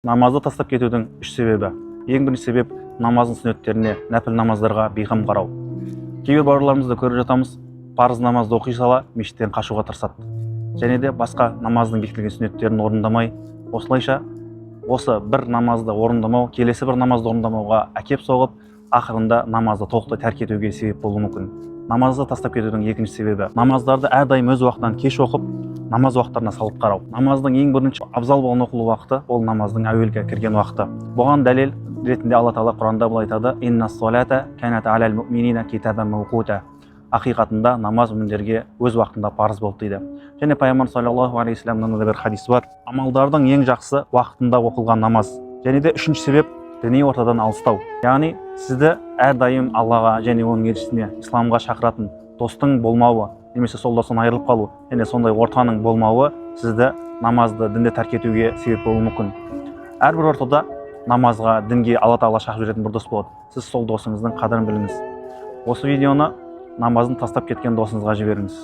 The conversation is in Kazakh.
Намазды тастап кетудің үш себебі. Ең бірінші себеп намаздың сүннеттеріне, нәпіл намаздарға бейғам қарау. Кейбір бауырларымызды көріп жатамыз, парыз намазды оқи сала мешіттен қашуға тырысады. Және де басқа намаздың бекітілген сүннеттерін орындамай, осылайша осы бір намазды орындамау, келесі бір намазды орындамауға әкеп соғып, ақырында намазды толықтай тәрк етуге себеп болуы мүмкін. Намазды тастап кетудің екінші себебі намаздарды әрдайым өз уақытынан кеш оқып, намаз уақыттарына салып қарау. Намаздың ең бірінші абзал болған оқылу уақыты ол намаздың әуелге кірген уақыты. Бұған дәлел ретінде Алла Тағала Құранда былай айтады: «Инна солата канат алал муъминина китабан мауқута». Ақиқатында намаз мүміндерге өз уақытында парыз болды дейді. Және пайғамбар саллаллаху алейхи вассаламнан да бір хадис бар: амалдардың ең жақсы уақытында оқылған намаз. Және де үшінші себеп діни ортадан алыстау. Яғни сізді әрдайым Аллаға және оның елшісіне, исламға шақыратын достың болмауы, немесе сол достан айырылып қалу, және сондай ортаның болмауы сізді намазды, дінді тәрк етуге себеп болуы мүмкін. Әрбір ортада намазға, дінге Алла Тағала шақырып жіберетін бір дос болады. Сіз сол досыңыздың қадірін біліңіз. Осы видеоны намазын тастап кеткен досыңызға жіберіңіз.